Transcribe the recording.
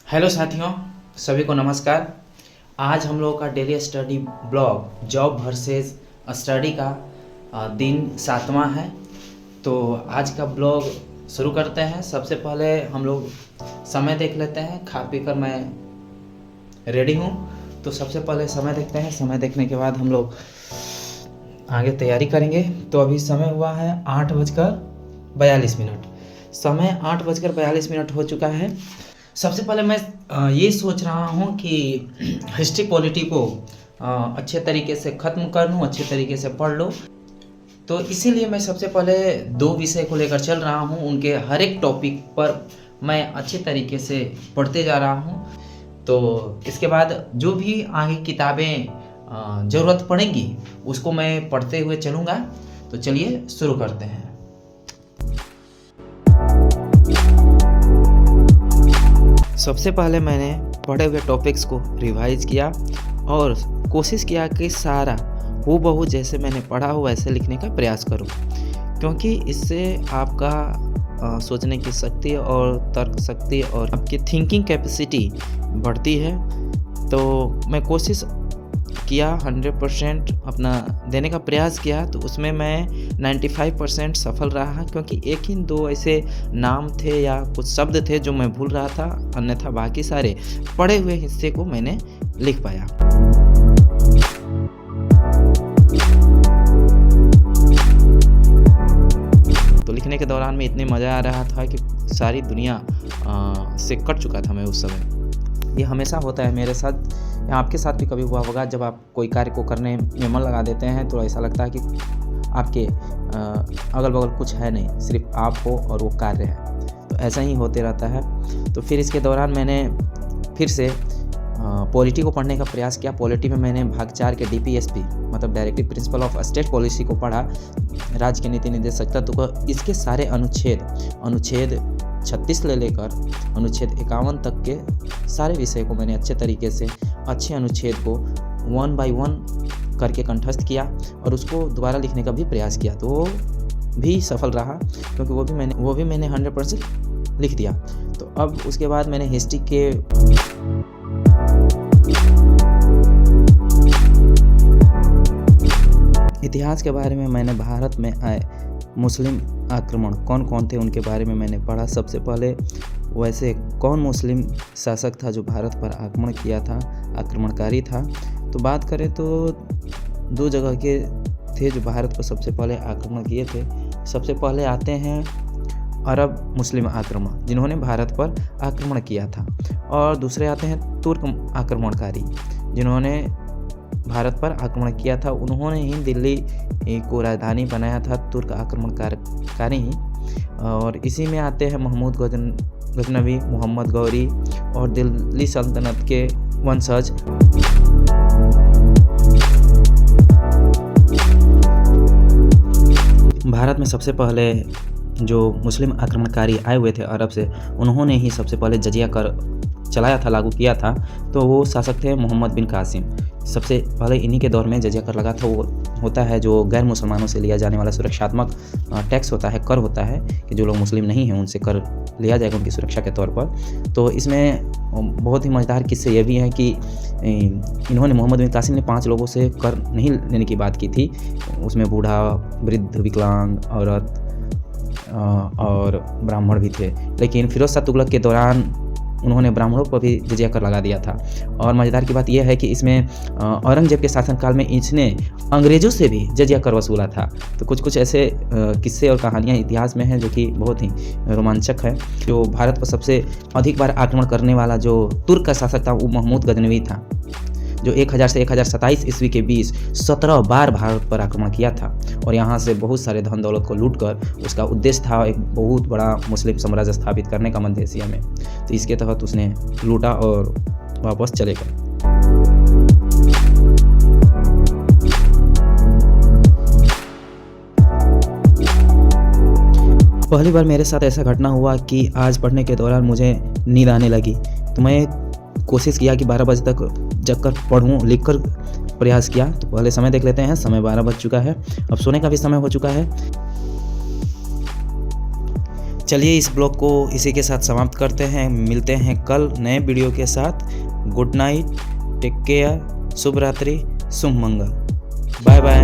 Hello साथियों, सभी को नमस्कार। आज हम लोगों का daily study blog job versus study का दिन 7वां है। तो आज का ब्लॉग शुरू करते हैं। सबसे पहले हम लोग समय देख लेते हैं। खा पी कर मैं रेडी हूँ, तो सबसे पहले समय देखते हैं। समय देखने के बाद हम लोग आगे तैयारी करेंगे। तो अभी समय हुआ है 8:42। समय 8:42 हो चुका है। सबसे पहले मैं ये सोच रहा हूँ कि हिस्ट्री पॉलिटी को अच्छे तरीके से ख़त्म कर लूँ, अच्छे तरीके से पढ़ लूँ। तो इसीलिए मैं सबसे पहले 2 विषय को लेकर चल रहा हूँ। उनके हर एक टॉपिक पर मैं अच्छे तरीके से पढ़ते जा रहा हूँ। तो इसके बाद जो भी आगे किताबें ज़रूरत पड़ेंगी उसको मैं पढ़ते हुए चलूँगा। तो चलिए शुरू करते हैं। सबसे पहले मैंने पढ़े हुए टॉपिक्स को रिवाइज किया और कोशिश किया कि सारा हूबहू जैसे मैंने पढ़ा हो वैसे लिखने का प्रयास करूं, क्योंकि इससे आपका सोचने की शक्ति और तर्क शक्ति और आपकी थिंकिंग कैपेसिटी बढ़ती है। तो मैं कोशिश किया, 100% अपना देने का प्रयास किया। तो उसमें मैं 95% सफल रहा, क्योंकि एक ही 2 ऐसे नाम थे या कुछ शब्द थे जो मैं भूल रहा था, अन्यथा बाकी सारे पढ़े हुए हिस्से को मैंने लिख पाया। तो लिखने के दौरान में इतने मज़ा आ रहा था कि सारी दुनिया से कट चुका था मैं उस समय। ये हमेशा होता है मेरे साथ, या आपके साथ भी कभी हुआ होगा। जब आप कोई कार्य को करने में मन लगा देते हैं तो ऐसा लगता है कि आपके अगल बगल कुछ है नहीं, सिर्फ आप हो और वो कार्य है। तो ऐसा ही होते रहता है। तो फिर इसके दौरान मैंने फिर से पॉलिटी को पढ़ने का प्रयास किया। पॉलिटी में मैंने भाग 4 के DPSP मतलब directive principle of state policy को पढ़ा, राज्य के नीति निर्देशक तत्व को। इसके सारे अनुच्छेद 36 ले लेकर अनुच्छेद 51 तक के सारे विषय को मैंने अच्छे तरीके से अच्छे अनुच्छेद को 1 by 1 करके कंठस्थ किया और उसको दोबारा लिखने का भी प्रयास किया। तो वो भी सफल रहा, क्योंकि वो भी मैंने 100% लिख दिया। तो अब उसके बाद मैंने हिस्ट्री के इतिहास के बारे में मैंने भारत में आए मुस्लिम आक्रमण कौन कौन थे उनके बारे में मैंने पढ़ा। सबसे पहले वैसे कौन मुस्लिम शासक था जो भारत पर आक्रमण किया था, आक्रमणकारी था। तो बात करें तो 2 जगह के थे जो भारत पर सबसे पहले आक्रमण किए थे। सबसे पहले आते हैं अरब मुस्लिम आक्रमण जिन्होंने भारत पर आक्रमण किया था, और दूसरे आते हैं तुर्क आक्रमणकारी जिन्होंने भारत पर आक्रमण किया था। उन्होंने ही दिल्ली को राजधानी बनाया था, तुर्क आक्रमणकारी ही। और इसी में आते हैं महमूद गजनवी, मोहम्मद गौरी और दिल्ली सल्तनत के वंशज। भारत में सबसे पहले जो मुस्लिम आक्रमणकारी आए हुए थे अरब से, उन्होंने ही सबसे पहले जजिया कर चलाया था, लागू किया था। तो वो शासक थे मोहम्मद बिन कासिम। सबसे पहले इन्हीं के दौर में जजिया कर लगा था। वो होता है जो गैर मुसलमानों से लिया जाने वाला सुरक्षात्मक टैक्स होता है, कर होता है कि जो लोग मुस्लिम नहीं हैं उनसे कर लिया जाएगा उनकी सुरक्षा के तौर पर। तो इसमें बहुत ही मज़ेदार किस्से ये भी हैं कि इन्होंने मोहम्मद बिन कासिम ने 5 लोगों से कर नहीं लेने की बात की थी। उसमें बूढ़ा, वृद्ध, विकलांग, औरत और ब्राह्मण भी थे। लेकिन फिरोज शाह तुगलक के दौरान उन्होंने ब्राह्मणों पर भी जजिया कर लगा दिया था। और मज़ेदार की बात यह है कि इसमें औरंगजेब के शासनकाल में इसने अंग्रेज़ों से भी जजिया कर वसूला था। तो कुछ ऐसे किस्से और कहानियाँ इतिहास में हैं जो कि बहुत ही रोमांचक है। जो भारत पर सबसे अधिक बार आक्रमण करने वाला जो तुर्क का शासक था वो महमूद गजनवी था, जो 1000 से 1027 ईस्वी के बीच 17 बार भारत पर आक्रमण किया था। और यहाँ से बहुत सारे धन दौलत को लूटकर उसका उद्देश्य था एक बहुत बड़ा मुस्लिम साम्राज्य स्थापित करने का मध्य एशिया में। तो इसके तहत उसने लूटा और वापस चले गए। पहली बार मेरे साथ ऐसा घटना हुआ कि आज पढ़ने के दौरान मुझे नींद आने लगी। तो मैं कोशिश किया कि 12 बजे तक जगकर पढ़ूँ, लिखकर प्रयास किया। तो पहले समय देख लेते हैं। समय 12 बज चुका है, अब सोने का भी समय हो चुका है। चलिए इस ब्लॉग को इसी के साथ समाप्त करते हैं। मिलते हैं कल नए वीडियो के साथ। गुड नाइट, टेक केयर, शुभ रात्रि, शुभ मंगल, बाय बाय।